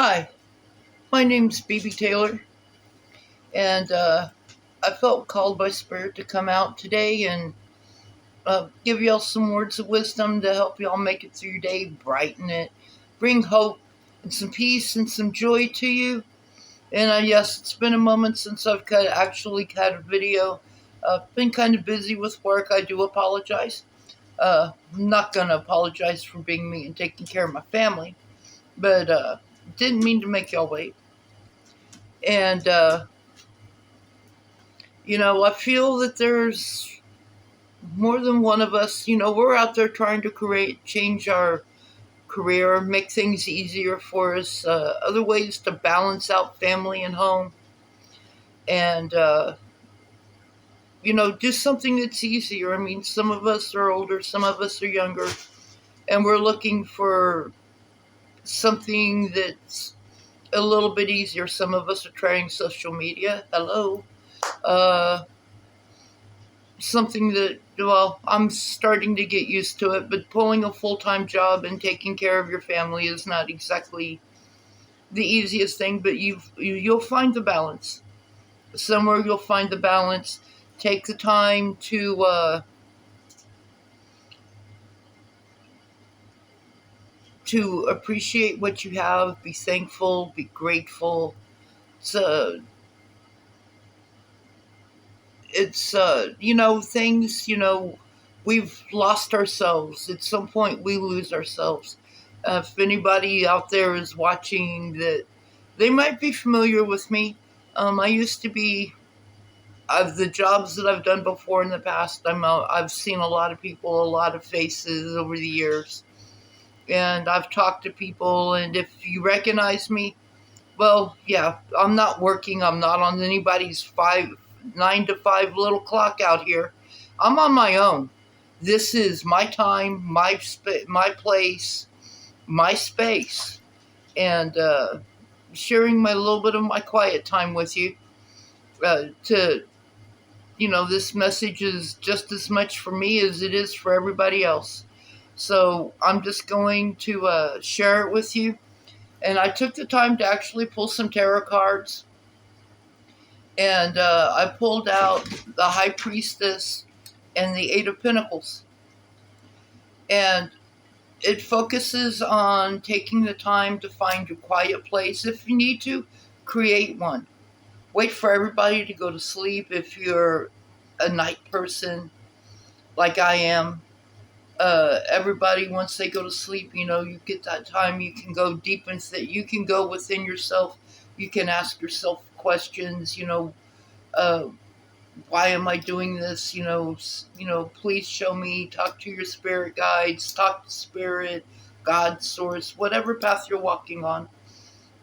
Hi, my name's BB Taylor, and I felt called by Spirit to come out today and give y'all some words of wisdom to help y'all make it through your day, brighten it, bring hope and some peace and some joy to you. And yes, it's been a moment since actually had a video. Been kind of busy with work. I do apologize. I'm not going to apologize for being me and taking care of my family, but didn't mean to make y'all wait. And I feel that there's more than one of us. We're out there trying to change our career, make things easier for us, other ways to balance out family and home, and, do something that's easier. I mean, some of us are older, some of us are younger, and we're looking for something that's a little bit easier. Some of us are trying social media. Hello. Uh, Something that, well, I'm starting to get used to it, but pulling a full-time job and taking care of your family is not exactly the easiest thing, but you'll find the balance. Somewhere you'll find the balance. Take the time to appreciate what you have, be thankful, be grateful. So things, we've lost ourselves. At some point, we lose ourselves. If anybody out there is watching that, they might be familiar with me. I used to be, of the jobs that I've done before in the past, I've seen a lot of people, a lot of faces over the years. And I've talked to people, and if you recognize me, well, yeah, I'm not working. I'm not on anybody's 9 to 5 little clock out here. I'm on my own. This is my time, my place, my space, and sharing my little bit of my quiet time with you. This message is just as much for me as it is for everybody else. So I'm just going to share it with you. And I took the time to actually pull some tarot cards. And I pulled out the High Priestess and the Eight of Pentacles. And it focuses on taking the time to find your quiet place. If you need to, create one. Wait for everybody to go to sleep if you're a night person like I am. Everybody, once they go to sleep, you get that time. You can go deep into it. You can go within yourself. You can ask yourself questions, uh, why am I doing this? Please show me, talk to your spirit guides, talk to spirit, God, source, whatever path you're walking on.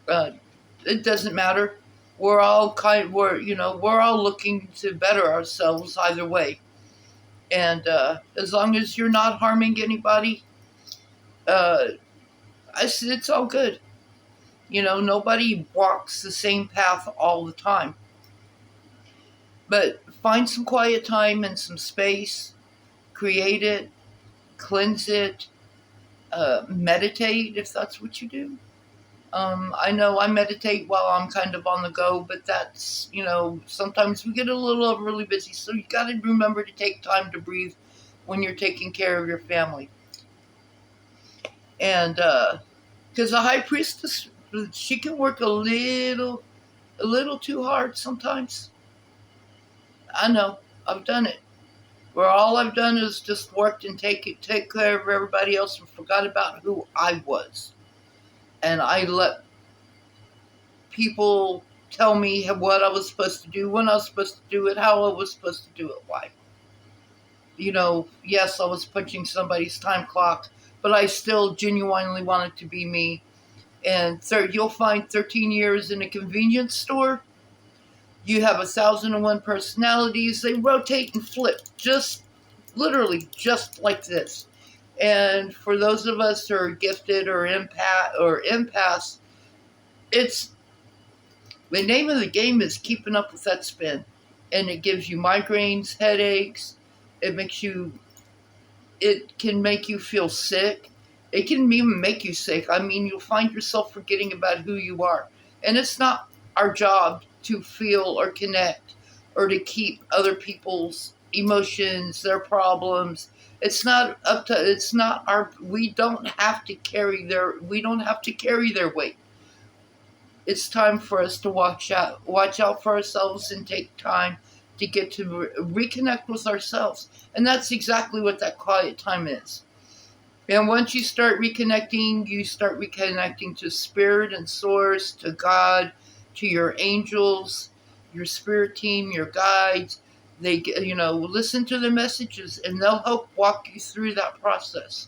Uh, it doesn't matter. We're all we're all looking to better ourselves either way. And as long as you're not harming anybody, uh, I said it's all good. Nobody walks the same path all the time. But find some quiet time and some space, create it, cleanse it, meditate if that's what you do. I know I meditate while I'm kind of on the go, but that's, sometimes we get a little overly busy. So you got to remember to take time to breathe when you're taking care of your family. And because the High Priestess, she can work a little too hard sometimes. I know, I've done it. Where all I've done is just worked and take care of everybody else and forgot about who I was. And I let people tell me what I was supposed to do, when I was supposed to do it, how I was supposed to do it, why. Yes, I was punching somebody's time clock, but I still genuinely wanted to be me. And you'll find 13 years in a convenience store, you have 1,001 personalities. They rotate and flip, just literally just like this. And for those of us who are gifted or empaths, it's the name of the game is keeping up with that spin. And it gives you migraines, headaches. It can make you feel sick. It can even make you sick. I mean, you'll find yourself forgetting about who you are. And it's not our job to feel or connect or to keep other people's emotions, their problems. It's not our, we don't have to carry their weight. It's time for us to watch out for ourselves and take time to get to reconnect with ourselves. And that's exactly what that quiet time is. And once you start reconnecting to spirit and source, to God, to your angels, your spirit team, your guides. They, listen to the messages and they'll help walk you through that process.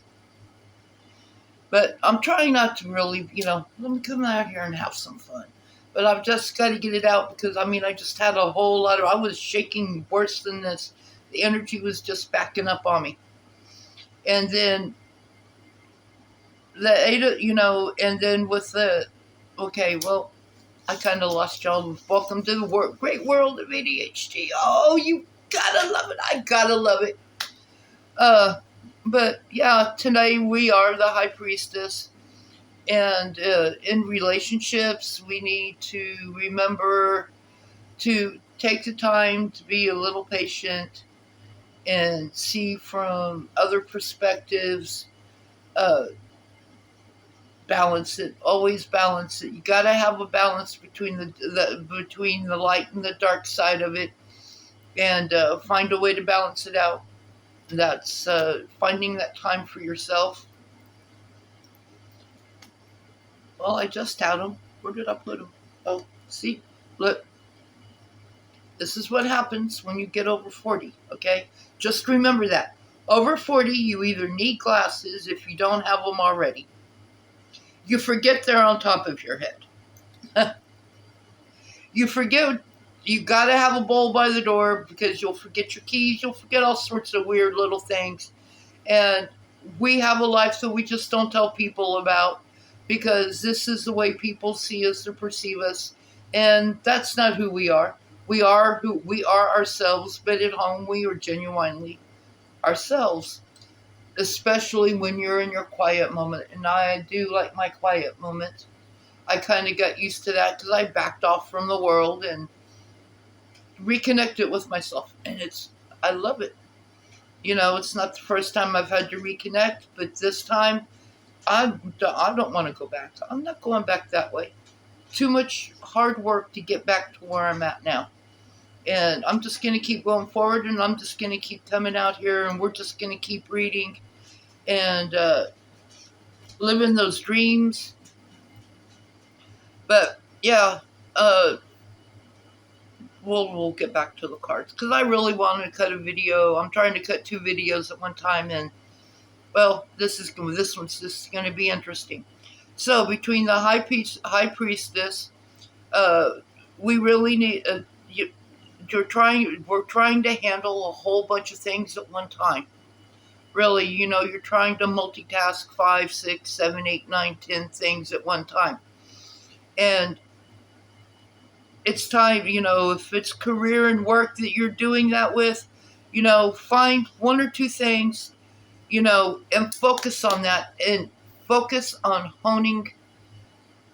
But I'm trying not to really, let me come out here and have some fun. But I've just got to get it out because, I just had a whole lot I was shaking worse than this. The energy was just backing up on me. And then and then with okay, well, I kind of lost y'all. Welcome to the great world of ADHD. Oh, you gotta love it. I gotta love it. But yeah, today we are the High Priestess. And in relationships, we need to remember to take the time to be a little patient and see from other perspectives. Balance it. Always balance it. You got to have a balance between the light and the dark side of it, and find a way to balance it out. That's finding that time for yourself. Well, I just had them. Where did I put them? Oh, see, look. This is what happens when you get over 40, okay? Just remember that. Over 40, you either need glasses if you don't have them already. You forget they're on top of your head. You forget you got to have a bowl by the door because you'll forget your keys. You'll forget all sorts of weird little things. And we have a life that we just don't tell people about because this is the way people see us or perceive us. And that's not who we are. We are who we are ourselves, but at home we are genuinely ourselves, especially when you're in your quiet moment. And I do like my quiet moment. I kind of got used to that because I backed off from the world and reconnected with myself. And I love it. It's not the first time I've had to reconnect, but this time I don't want to go back. I'm not going back that way. Too much hard work to get back to where I'm at now. And I'm just going to keep going forward, and I'm just going to keep coming out here, and we're just going to keep reading and living those dreams. But yeah, we'll get back to the cards because I really wanted to cut a video. I'm trying to cut 2 videos at one time, and well, this one's just going to be interesting. So between the high priestess, we really need. We're trying to handle a whole bunch of things at one time. Really, you're trying to multitask 5, 6, 7, 8, 9, 10 things at one time. And it's time, if it's career and work that you're doing that with, find 1 or 2 things, and focus on that and focus on honing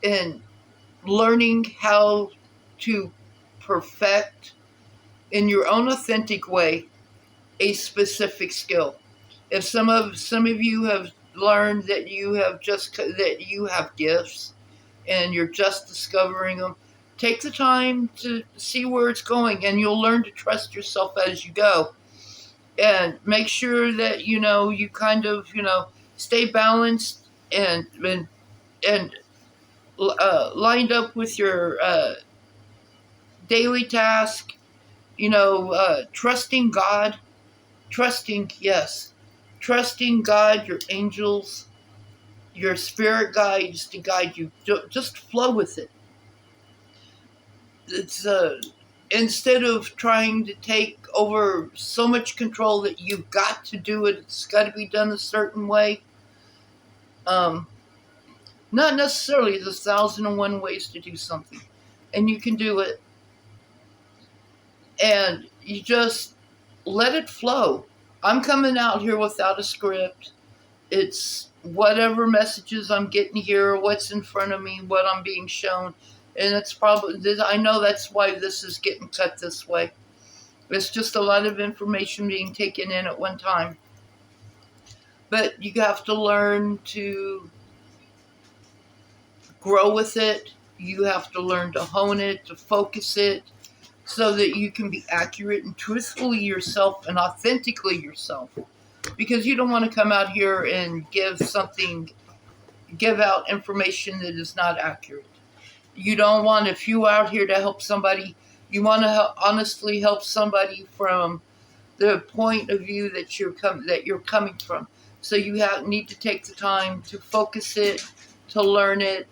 and learning how to perfect in your own authentic way a specific skill. If some of you have learned that you have gifts and you're just discovering them, take the time to see where it's going, and you'll learn to trust yourself as you go. And make sure that you kind of stay balanced and lined up with your daily task. Trusting God, trusting God, your angels, your spirit guides to guide you. Just flow with it. It's instead of trying to take over so much control that you've got to do it. It's got to be done a certain way. Not necessarily. There's 1,001 ways to do something, and you can do it. And you just let it flow. I'm coming out here without a script. It's whatever messages I'm getting here, what's in front of me, what I'm being shown. And it's probably, I know that's why this is getting cut this way. It's just a lot of information being taken in at one time. But you have to learn to grow with it. You have to learn to hone it, to focus it, so that you can be accurate and truthfully yourself and authentically yourself. Because you don't want to come out here and give out information that is not accurate. You don't want, if you out here to help somebody, you want to honestly help somebody from the point of view that you're coming from. So you need to take the time to focus it, to learn it,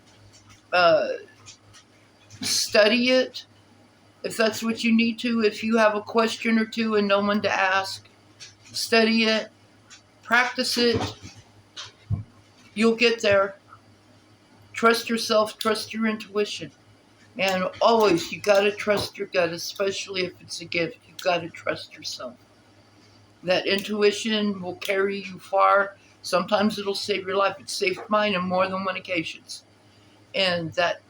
study it, if that's what you need to. If you have a question or two and no one to ask, study it, practice it. You'll get there. Trust yourself, trust your intuition. And always, you got to trust your gut, especially if it's a gift. You got to trust yourself. That intuition will carry you far. Sometimes it'll save your life. It saved mine on more than one occasions. And that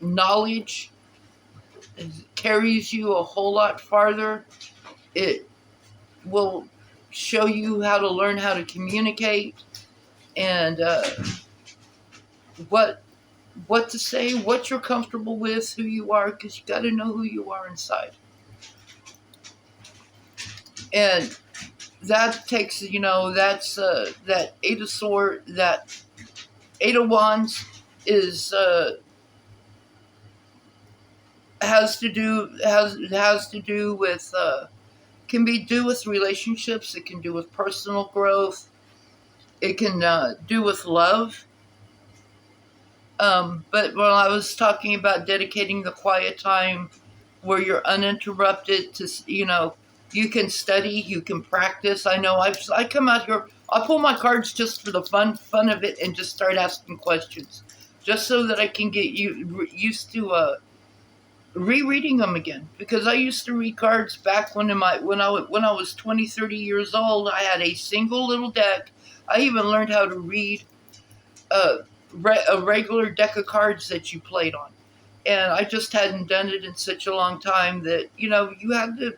knowledge carries you a whole lot farther. It will show you how to learn how to communicate and what to say, what you're comfortable with, who you are, because you got to know who you are inside. And that takes, that's that Eight of Swords, that Eight of Wands is has to do with can be do with relationships. It can do with personal growth. It can do with love. But when I was talking about dedicating the quiet time where you're uninterrupted to, you can study, you can practice. I know I come out here, I pull my cards just for the fun of it and just start asking questions, just so that I can get used to rereading them again. Because I used to read cards back when I was 20, 30 years old. I had a single little deck. I even learned how to read a regular deck of cards that you played on. And I just hadn't done it in such a long time that, you have to,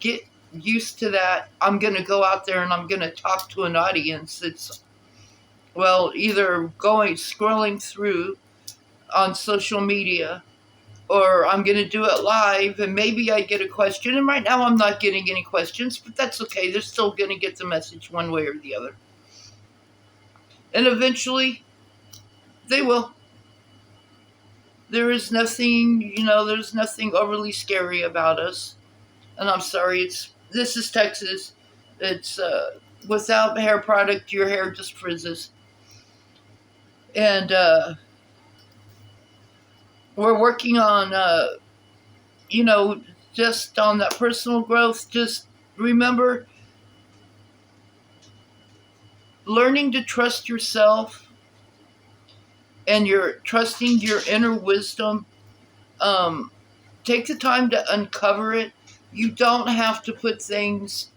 get used to that. I'm going to go out there and I'm going to talk to an audience that's, either scrolling through on social media, or I'm going to do it live, and maybe I get a question. And right now I'm not getting any questions, but that's okay. They're still going to get the message one way or the other. And eventually, they will. There is nothing, there's nothing overly scary about us. And I'm sorry, this is Texas. It's, without hair product, your hair just frizzes. And, we're working on, just on that personal growth. Just remember, learning to trust yourself and you're trusting your inner wisdom. Take the time to uncover it. You don't have to put things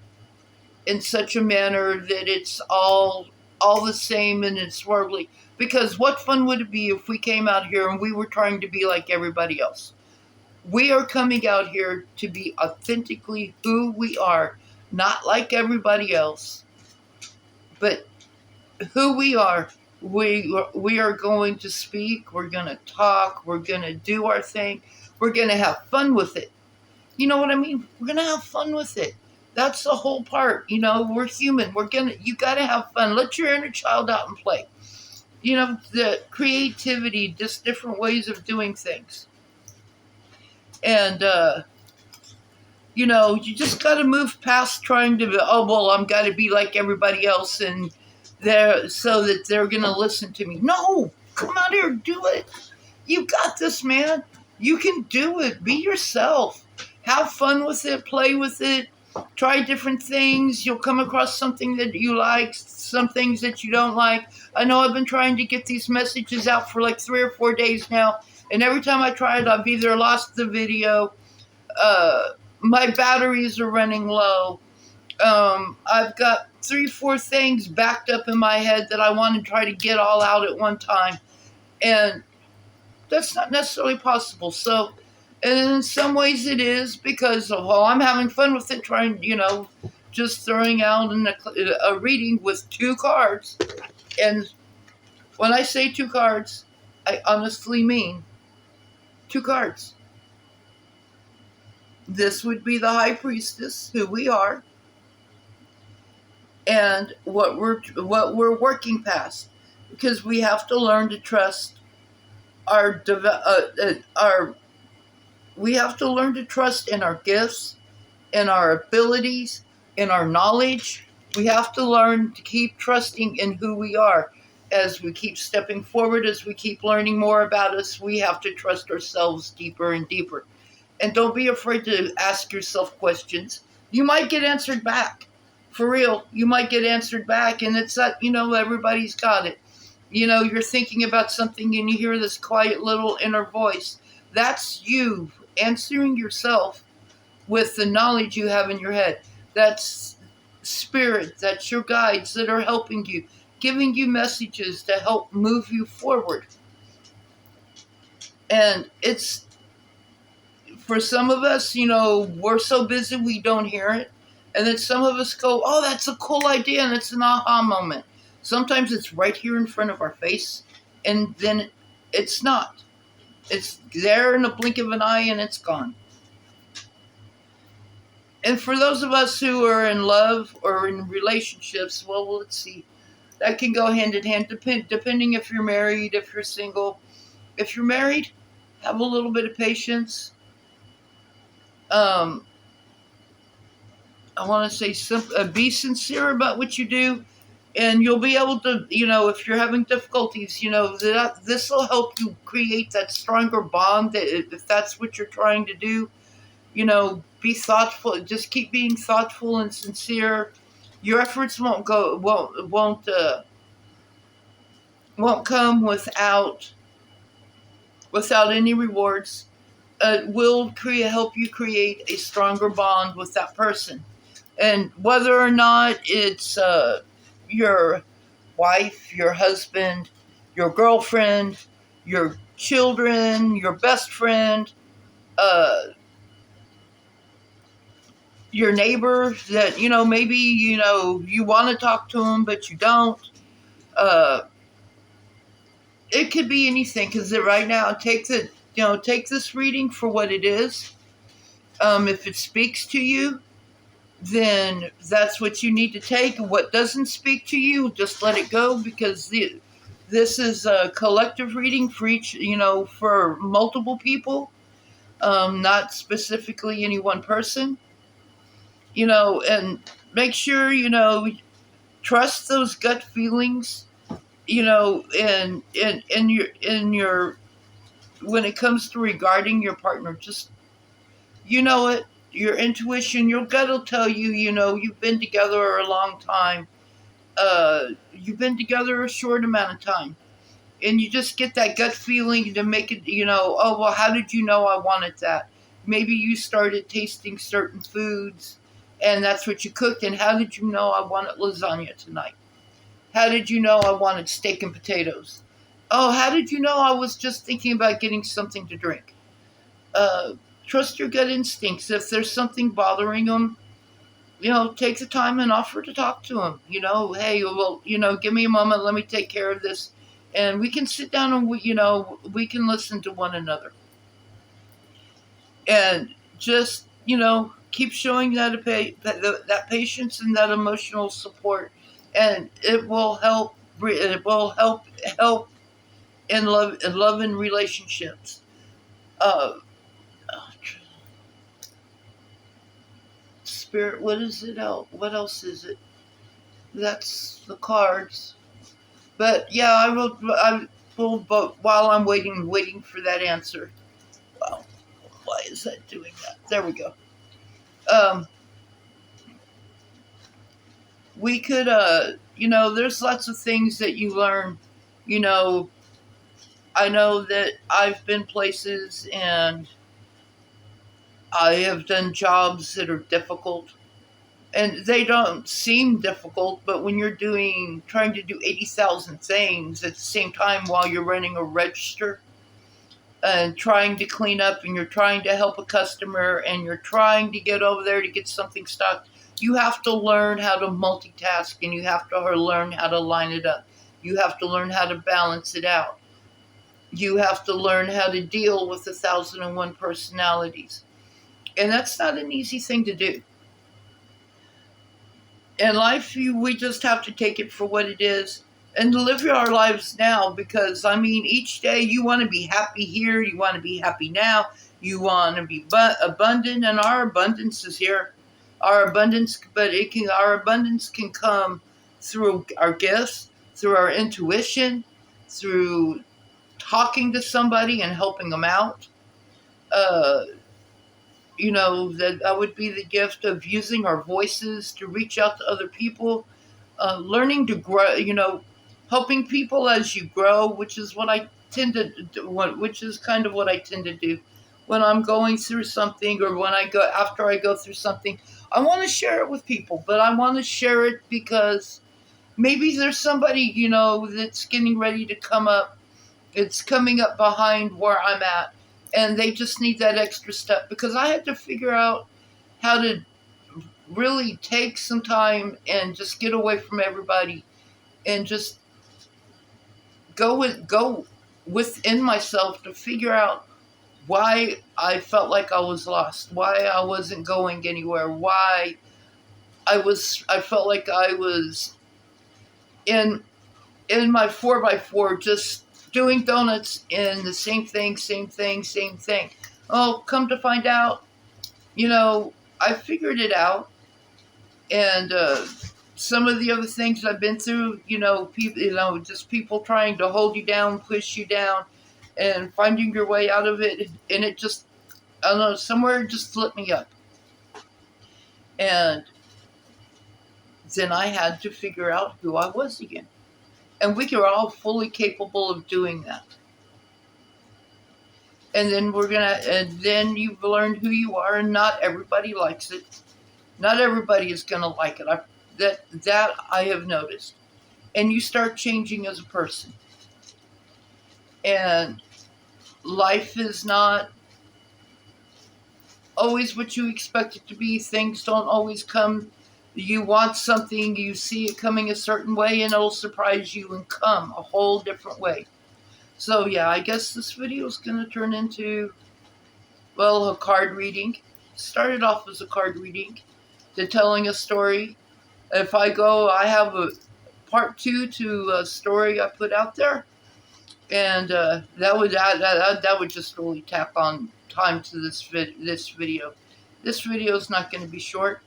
in such a manner that it's all the same and it's worldly. Because what fun would it be if we came out here and we were trying to be like everybody else? We are coming out here to be authentically who we are, not like everybody else, but who we are. We are going to speak, we're going to talk, we're going to do our thing, we're going to have fun with it. You know what I mean? We're going to have fun with it. That's the whole part. We're human. You got to have fun. Let your inner child out and play. The creativity, just different ways of doing things. And, you just got to move past trying to, I'm got to be like everybody else and so that they're going to listen to me. No, come out here, do it. You got this, man. You can do it. Be yourself. Have fun with it. Play with it. Try different things. You'll come across something that you like, some things that you don't like. I know I've been trying to get these messages out for like 3 or 4 days now, and every time I try it, I've either lost the video, my batteries are running low, I've got 3, 4 things backed up in my head that I want to try to get all out at one time. And that's not necessarily possible. So, and in some ways it is, because while I'm having fun with it, trying, just throwing out a reading with 2 cards. And when I say 2 cards, I honestly mean 2 cards. This would be the High Priestess, who we are, and what we're working past, because we have to learn to trust we have to learn to trust in our gifts, in our abilities, in our knowledge. We have to learn to keep trusting in who we are. As we keep stepping forward, as we keep learning more about us, we have to trust ourselves deeper and deeper. And don't be afraid to ask yourself questions. You might get answered back. For real, you might get answered back. And it's that, everybody's got it. You're thinking about something and you hear this quiet little inner voice. That's you answering yourself with the knowledge you have in your head. That's spirit, that's your guides that are helping you, giving you messages to help move you forward. And it's, for some of us, we're so busy we don't hear it. And then some of us go, oh, that's a cool idea, and it's an aha moment. Sometimes it's right here in front of our face, and then it's not. It's there in a blink of an eye, and it's gone. And for those of us who are in love or in relationships, well, let's see. That can go hand in hand, depending if you're married, if you're single. If you're married, have a little bit of patience. I want to say be sincere about what you do, and you'll be able to, if you're having difficulties, that this will help you create that stronger bond. That if that's what you're trying to do, be thoughtful. Just keep being thoughtful and sincere. Your efforts won't come without any rewards. It will help you create a stronger bond with that person. And whether or not it's your wife, your husband, your girlfriend, your children, your best friend, your neighbor that, maybe, you want to talk to them, but you don't. It could be anything, because right now, take this reading for what it is. If it speaks to you, then that's what you need to take. What doesn't speak to you, just let it go, because this is a collective reading for each, for multiple people, not specifically any one person, and make sure, trust those gut feelings, in your, when it comes to regarding your partner. Just, your intuition, your gut will tell you, you've been together a long time. You've been together a short amount of time. And you just get that gut feeling to make it, oh, well, how did you know I wanted that? Maybe you started tasting certain foods and that's what you cooked. And how did you know I wanted lasagna tonight? How did you know I wanted steak and potatoes? Oh, how did you know I was just thinking about getting something to drink? Trust your gut instincts. If there's something bothering them, take the time and offer to talk to them. Hey, well, give me a moment. Let me take care of this. And we can sit down and, we can listen to one another. And just, keep showing that patience and that emotional support. And it will help. It will help in love and relationships. Spirit, what is it out? What else is it? That's the cards. But yeah, I will, but while I'm waiting for that answer. Wow, why is that doing that? There we go. We could, there's lots of things that you learn. I know that I've been places and I have done jobs that are difficult. And they don't seem difficult, but when you're trying to do 80,000 things at the same time while you're running a register and trying to clean up, and you're trying to help a customer, and you're trying to get over there to get something stocked, you have to learn how to multitask, and you have to learn how to line it up. You have to learn how to balance it out. You have to learn how to deal with 1,001 personalities. And that's not an easy thing to do. In life, we just have to take it for what it is and live our lives now, because, I mean, each day you want to be happy here, you want to be happy now, you want to be abundant, and our abundance is here. Our abundance can come through our gifts, through our intuition, through talking to somebody and helping them out. Uh, that would be the gift of using our voices to reach out to other people, learning to grow, helping people as you grow, which is what I tend to do, which is kind of what I tend to do when I'm going through something, or after I go through something. I want to share it with people, but I want to share it because maybe there's somebody, that's getting ready to come up. It's coming up behind where I'm at, and they just need that extra step, because I had to figure out how to really take some time and just get away from everybody and just go within myself to figure out why I felt like I was lost, why I wasn't going anywhere, why I felt like I was in my 4x4 just doing donuts in the same thing. Oh, come to find out, I figured it out. And some of the other things I've been through, people, just people trying to hold you down, push you down, and finding your way out of it. And it just, I don't know, somewhere it just lit me up. And then I had to figure out who I was again. And we are all fully capable of doing that. And then you've learned who you are, and not everybody likes it. Not everybody is going to like it. That I have noticed. And you start changing as a person. And life is not always what you expect it to be. Things don't always come. You want something, you see it coming a certain way, and it'll surprise you and come a whole different way. So yeah, I guess this video is going to turn into, a card reading. Started off as a card reading, to telling a story. If I have a part 2 to a story I put out there, and that would just really tap on time to this video. This video is not going to be short,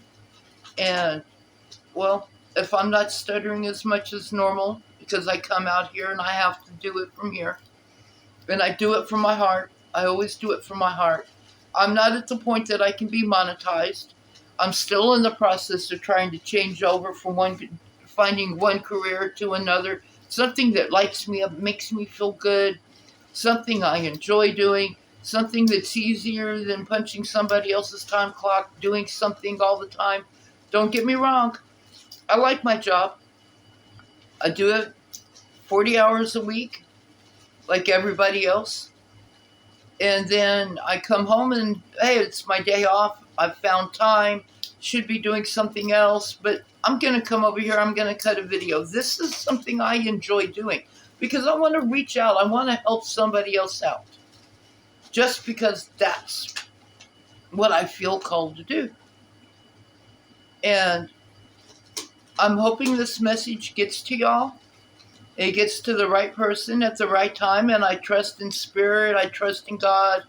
and if I'm not stuttering as much as normal, because I come out here and I have to do it from here, and I do it from my heart. I always do it from my heart. I'm not at the point that I can be monetized. I'm still in the process of trying to change over from finding one career to another, something that lights me up, makes me feel good, something I enjoy doing, something that's easier than punching somebody else's time clock, doing something all the time. Don't get me wrong. I like my job. I do it 40 hours a week, like everybody else. And then I come home and, hey, it's my day off. I've found time. Should be doing something else, but I'm going to come over here. I'm going to cut a video. This is something I enjoy doing because I want to reach out. I want to help somebody else out, just because that's what I feel called to do. And I'm hoping this message gets to y'all. It gets to the right person at the right time, and I trust in spirit. I trust in God.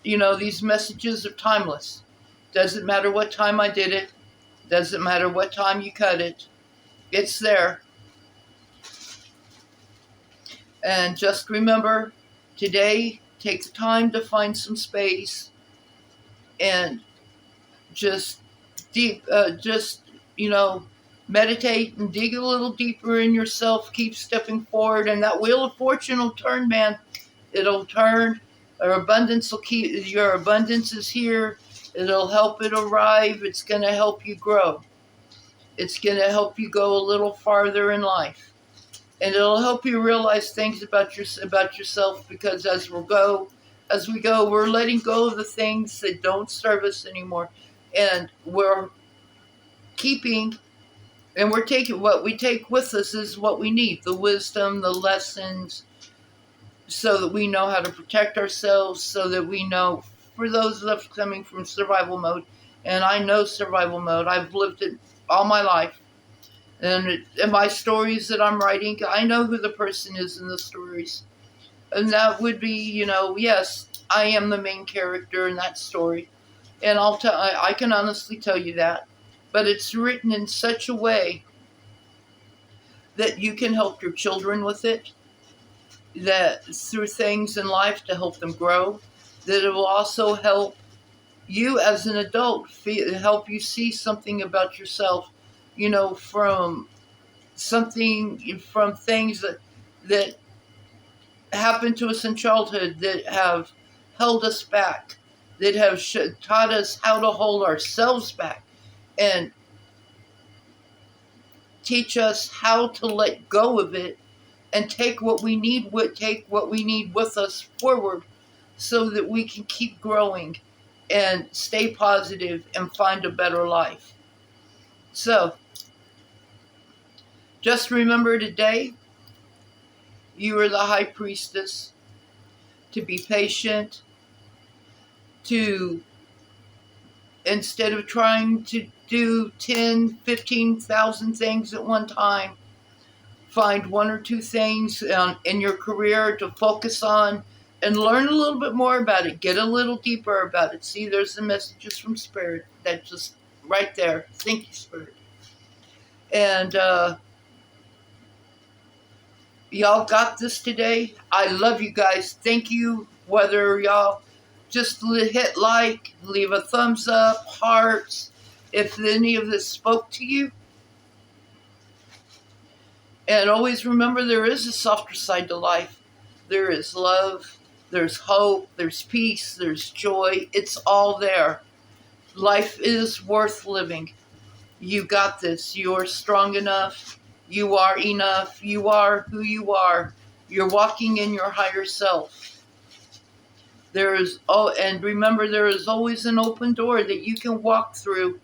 These messages are timeless. Doesn't matter what time I did it. Doesn't matter what time you cut it. It's there. And just remember, today, take the time to find some space and just meditate and dig a little deeper in yourself. Keep stepping forward, and that wheel of fortune will turn, man. It'll turn. Your abundance is here. It'll help it arrive. It's going to help you grow. It's going to help you go a little farther in life. And it'll help you realize things about yourself, because as we go, we're letting go of the things that don't serve us anymore. And we're keeping, and we're taking, what we take with us is what we need, the wisdom, the lessons, so that we know how to protect ourselves, so that we know, for those of us coming from survival mode, and I know survival mode, I've lived it all my life, and my stories that I'm writing, I know who the person is in the stories, and that would be, yes, I am the main character in that story, and I can honestly tell you that, but it's written in such a way that you can help your children with it, that through things in life to help them grow, that it will also help you as an adult, help you see something about yourself, from things that happened to us in childhood, that have held us back, that have taught us how to hold ourselves back, and teach us how to let go of it and take what we need with us forward, so that we can keep growing and stay positive and find a better life. So just remember today, you are the high priestess, to be patient, to, instead of trying to do 10, 15,000 things at one time, find one or two things in your career to focus on and learn a little bit more about it. Get a little deeper about it. See, there's the messages from Spirit. That's just right there. Thank you, Spirit. And y'all got this today. I love you guys. Thank you. Whether y'all just hit like, leave a thumbs up, hearts, if any of this spoke to you. And always remember, there is a softer side to life. There is love, there's hope, there's peace, there's joy. It's all there. Life is worth living. You got this. You're strong enough. You are enough. You are who you are. You're walking in your higher self. And remember, there is always an open door that you can walk through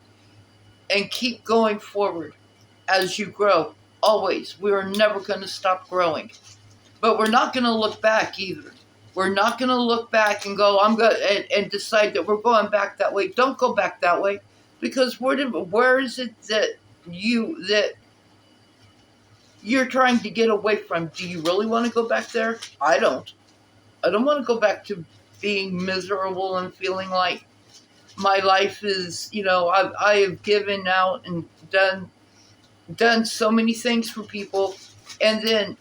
and keep going forward as you grow. Always. We are never going to stop growing. But we're not going to look back either. We're not going to look back and go, I'm going and decide that we're going back that way. Don't go back that way, because where is it that you're trying to get away from? Do you really want to go back there? I don't. I don't want to go back to being miserable and feeling like my life is, I have given out and done so many things for people, and then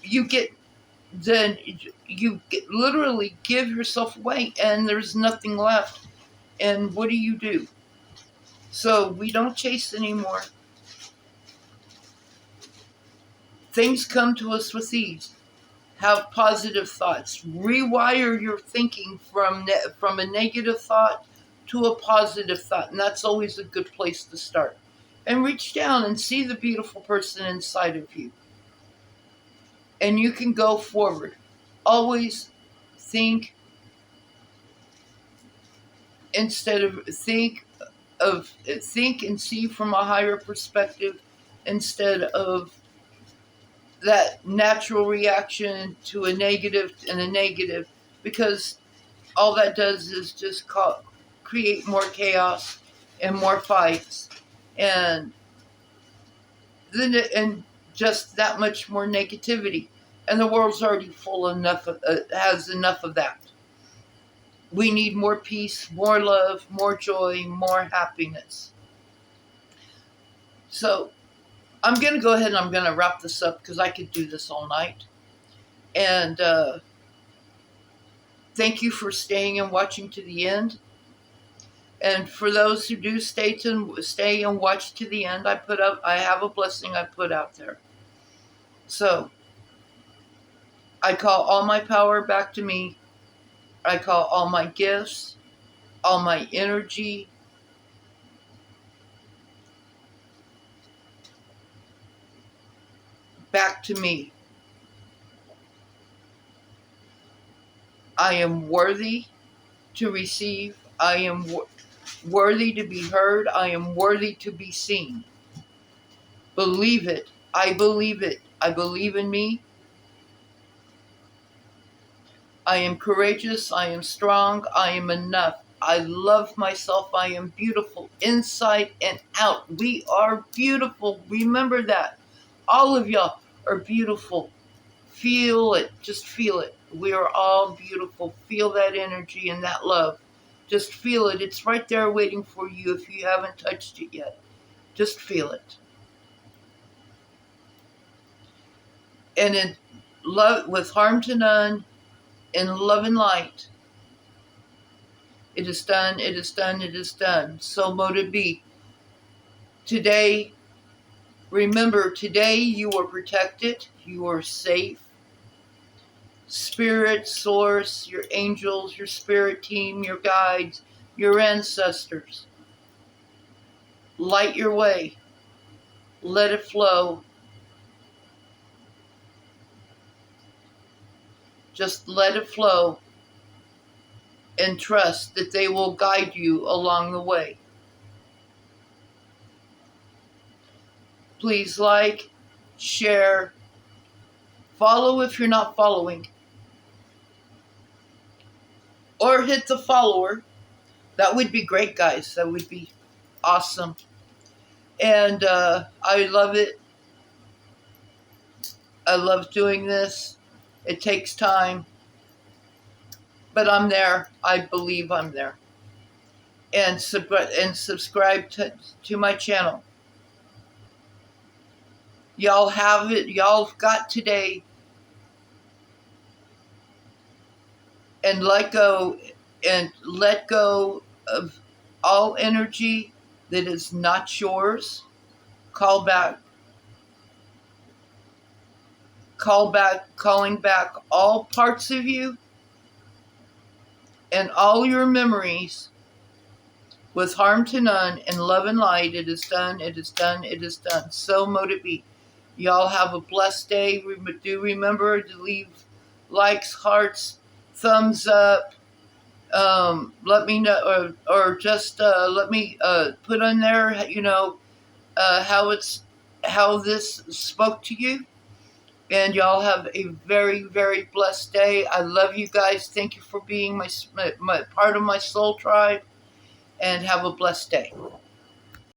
you literally give yourself away and there's nothing left. And what do? So we don't chase anymore. Things come to us with ease. Have positive thoughts. Rewire your thinking from a negative thought to a positive thought. And that's always a good place to start. And reach down and see the beautiful person inside of you. And you can go forward. Always think think and see from a higher perspective, instead of that natural reaction to a negative, because all that does is just create more chaos and more fights, and and just that much more negativity, and the world's already full enough has enough of that. We need more peace, more love, more joy, more happiness. So I'm going to go ahead and I'm going to wrap this up, because I could do this all night. And thank you for staying and watching to the end. And for those who do stay and watch to the end, I have a blessing I put out there. So I call all my power back to me. I call all my gifts, all my energy, back to me. I am worthy to receive. I am worthy to be heard. I am worthy to be seen. Believe it. I believe it. I believe in me. I am courageous. I am strong. I am enough. I love myself. I am beautiful inside and out. We are beautiful. Remember that. All of y'all are beautiful. Feel it. Just feel it. We are all beautiful. Feel that energy and that love. Just feel it. It's right there waiting for you if you haven't touched it yet. Just feel it. And in love, with harm to none, in love and light, it is done, it is done, it is done. So mote it be. Today, remember, today you are protected, you are safe. Spirit, source, your angels, your spirit team, your guides, your ancestors. Light your way. Let it flow. Just let it flow and trust that they will guide you along the way. Please like, share, follow if you're not following, or hit the follower. That would be great, guys. That would be awesome. And I love it. I love doing this. It takes time, but I'm there. I believe I'm there. And subscribe to my channel. Y'all have it. Y'all got today. And let go of all energy that is not yours. Calling back all parts of you and all your memories with harm to none and love and light. It is done, it is done, it is done. So mote it be. Y'all have a blessed day. Do remember to leave likes, hearts, thumbs up. Let me know, or just let me put on there, how this spoke to you. And y'all have a very, very blessed day. I love you guys. Thank you for being my part of my soul tribe. And have a blessed day.